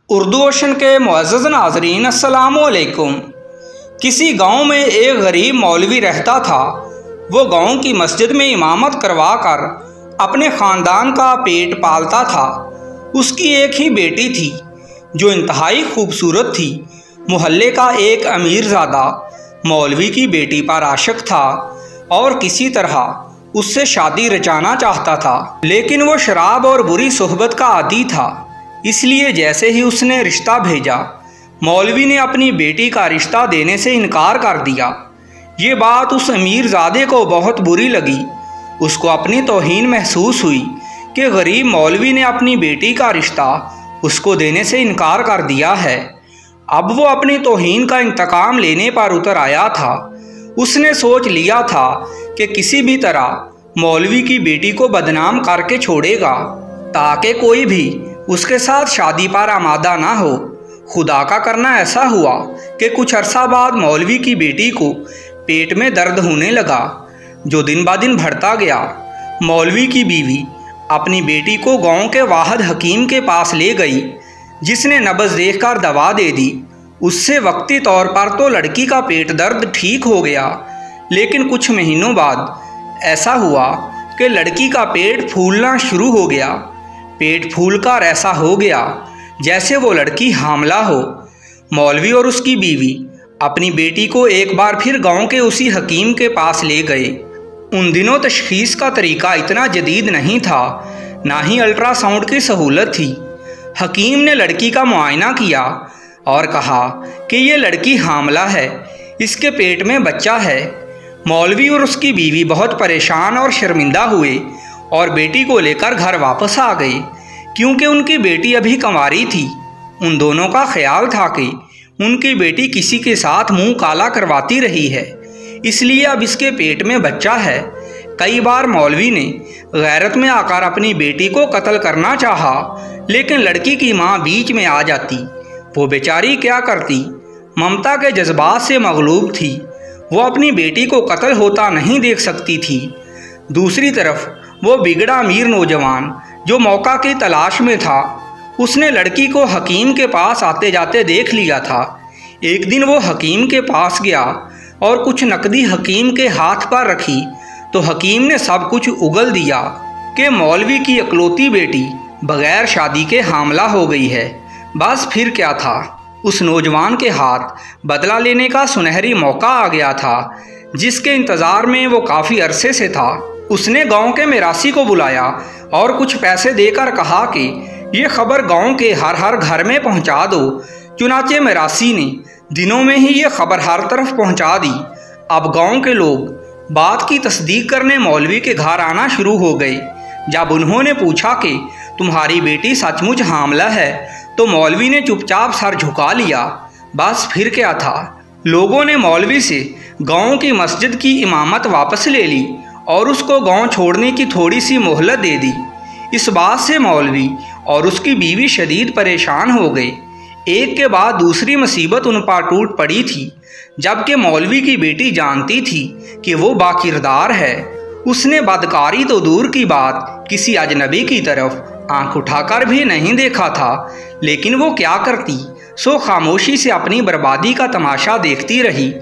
Urdu ocean के मुअज़्ज़ज़ नाज़रीन अस्सलाम वालेकुम। किसी गांव में एक गरीब मौलवी रहता था। वो गांव की मस्जिद में इमामत करवा कर अपने ख़ानदान का पेट पालता था। उसकी एक ही बेटी थी जो इंतहाई खूबसूरत थी। मोहल्ले का एक अमीरज़ादा मौलवी की बेटी पर आशिक़ था और किसी तरह उससे शादी रचाना चाहता था, लेकिन वो शराब और बुरी सोहबत का आदी था। इसलिए जैसे ही उसने रिश्ता भेजा, मौलवी ने अपनी बेटी का रिश्ता देने से इनकार कर दिया। ये बात उस अमीरज़ादे को बहुत बुरी लगी। उसको अपनी तौहीन महसूस हुई कि गरीब मौलवी ने अपनी बेटी का रिश्ता उसको देने से इनकार कर दिया है। अब वो अपनी तौहीन का इंतकाम लेने पर उतर आया था। उसने सोच लिया था कि किसी भी तरह मौलवी की बेटी को बदनाम करके छोड़ेगा ताकि कोई भी उसके साथ शादी पर आमादा ना हो। खुदा का करना ऐसा हुआ कि कुछ अरसा बाद मौलवी की बेटी को पेट में दर्द होने लगा, जो दिन ब दिन बढ़ता गया। मौलवी की बीवी अपनी बेटी को गांव के वाहिद हकीम के पास ले गई, जिसने नब्ज़ देखकर दवा दे दी। उससे वक्ती तौर पर तो लड़की का पेट दर्द ठीक हो गया, लेकिन कुछ महीनों बाद ऐसा हुआ कि लड़की का पेट फूलना शुरू हो गया। पेट फूलकर ऐसा हो गया जैसे वो लड़की हामला हो। मौलवी और उसकी बीवी अपनी बेटी को एक बार फिर गांव के उसी हकीम के पास ले गए। उन दिनों तशख़ीस का तरीका इतना जदीद नहीं था, ना ही अल्ट्रासाउंड की सहूलत थी। हकीम ने लड़की का मुआयना किया और कहा कि ये लड़की हामला है, इसके पेट में बच्चा है। मौलवी और उसकी बीवी बहुत परेशान और शर्मिंदा हुए और बेटी को लेकर घर वापस आ गए, क्योंकि उनकी बेटी अभी कंवारी थी। उन दोनों का ख्याल था कि उनकी बेटी किसी के साथ मुंह काला करवाती रही है, इसलिए अब इसके पेट में बच्चा है। कई बार मौलवी ने गैरत में आकर अपनी बेटी को कत्ल करना चाहा, लेकिन लड़की की माँ बीच में आ जाती। वो बेचारी क्या करती, ममता के जज्बात से मगलूब थी। वो अपनी बेटी को कत्ल होता नहीं देख सकती थी। दूसरी तरफ वो बिगड़ा अमीर नौजवान जो मौका की तलाश में था, उसने लड़की को हकीम के पास आते जाते देख लिया था। एक दिन वो हकीम के पास गया और कुछ नकदी हकीम के हाथ पर रखी, तो हकीम ने सब कुछ उगल दिया कि मौलवी की इकलौती बेटी बगैर शादी के हामला हो गई है। बस फिर क्या था, उस नौजवान के हाथ बदला लेने का सुनहरी मौका आ गया था, जिसके इंतज़ार में वो काफ़ी अरसे से था। उसने गांव के मिरासी को बुलाया और कुछ पैसे देकर कहा कि ये खबर गांव के हर घर में पहुंचा दो। चुनाचे मिरासी ने दिनों में ही ये खबर हर तरफ पहुंचा दी। अब गांव के लोग बात की तस्दीक करने मौलवी के घर आना शुरू हो गए। जब उन्होंने पूछा कि तुम्हारी बेटी सचमुच हामला है, तो मौलवी ने चुपचाप सर झुका लिया। बस फिर क्या था, लोगों ने मौलवी से गाँव की मस्जिद की इमामत वापस ले ली और उसको गांव छोड़ने की थोड़ी सी मोहलत दे दी। इस बात से मौलवी और उसकी बीवी शदीद परेशान हो गए। एक के बाद दूसरी मुसीबत उन पर टूट पड़ी थी, जबकि मौलवी की बेटी जानती थी कि वो बाकिरदार है। उसने बदकारी तो दूर की बात, किसी अजनबी की तरफ आंख उठाकर भी नहीं देखा था, लेकिन वो क्या करती, सो खामोशी से अपनी बर्बादी का तमाशा देखती रही।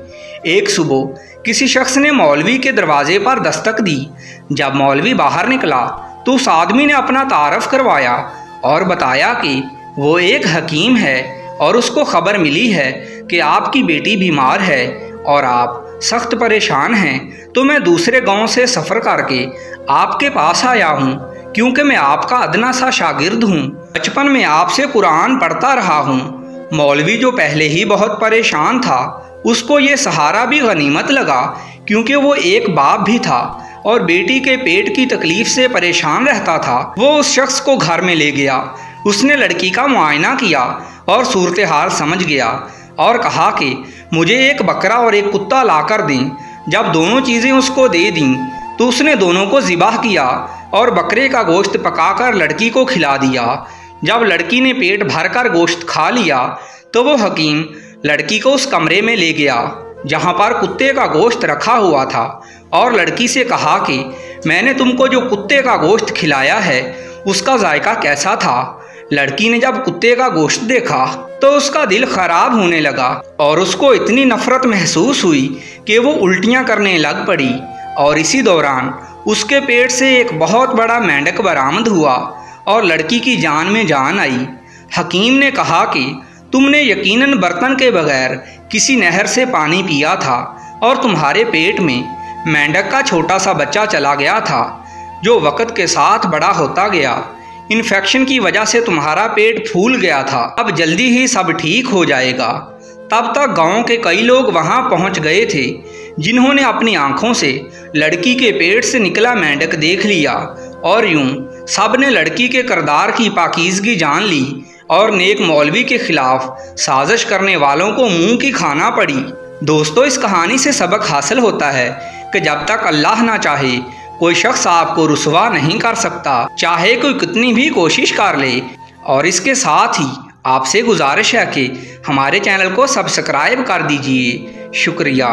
एक सुबह किसी शख्स ने मौलवी के दरवाजे पर दस्तक दी। जब मौलवी बाहर निकला तो उस आदमी ने अपना तारफ़ करवाया और बताया कि वो एक हकीम है और उसको खबर मिली है कि आपकी बेटी बीमार है और आप सख्त परेशान हैं, तो मैं दूसरे गांव से सफ़र करके आपके पास आया हूँ, क्योंकि मैं आपका अदना सा शागिर्द हूँ। बचपन में आपसे कुरान पढ़ता रहा हूँ। मौलवी जो पहले ही बहुत परेशान था, उसको ये सहारा भी गनीमत लगा, क्योंकि वो एक बाप भी था और बेटी के पेट की तकलीफ से परेशान रहता था। वो उस शख्स को घर में ले गया। उसने लड़की का मुआयना किया और सूरत हाल समझ गया और कहा कि मुझे एक बकरा और एक कुत्ता ला कर दें। जब दोनों चीज़ें उसको दे दी तो उसने दोनों को ज़िबाह किया और बकरे का गोश्त पकाकर लड़की को खिला दिया। जब लड़की ने पेट भरकर गोश्त खा लिया, तो वो हकीम लड़की को उस कमरे में ले गया जहाँ पर कुत्ते का गोश्त रखा हुआ था और लड़की से कहा कि मैंने तुमको जो कुत्ते का गोश्त खिलाया है उसका जायका कैसा था। लड़की ने जब कुत्ते का गोश्त देखा तो उसका दिल खराब होने लगा और उसको इतनी नफरत महसूस हुई कि वो उल्टियाँ करने लग पड़ी। और इसी दौरान उसके पेट से एक बहुत बड़ा मेंढक बरामद हुआ और लड़की की जान में जान आई। हकीम ने कहा कि तुमने यकीनन बर्तन के बगैर किसी नहर से पानी पिया था और तुम्हारे पेट में मेंढक का छोटा सा बच्चा चला गया था, जो वक्त के साथ बड़ा होता गया। इन्फेक्शन की वजह से तुम्हारा पेट फूल गया था, अब जल्दी ही सब ठीक हो जाएगा। तब तक गांव के कई लोग वहां पहुंच गए थे, जिन्होंने अपनी आंखों से लड़की के पेट से निकला मेंढक देख लिया। और यूं सब ने लड़की के किरदार की पाकीज़गी जान ली और नेक मौलवी के खिलाफ साजिश करने वालों को मुंह की खाना पड़ी। दोस्तों, इस कहानी से सबक हासिल होता है कि जब तक अल्लाह ना चाहे कोई शख्स आपको रुसवा नहीं कर सकता, चाहे कोई कितनी भी कोशिश कर ले। और इसके साथ ही आपसे गुजारिश है कि हमारे चैनल को सब्सक्राइब कर दीजिए। शुक्रिया।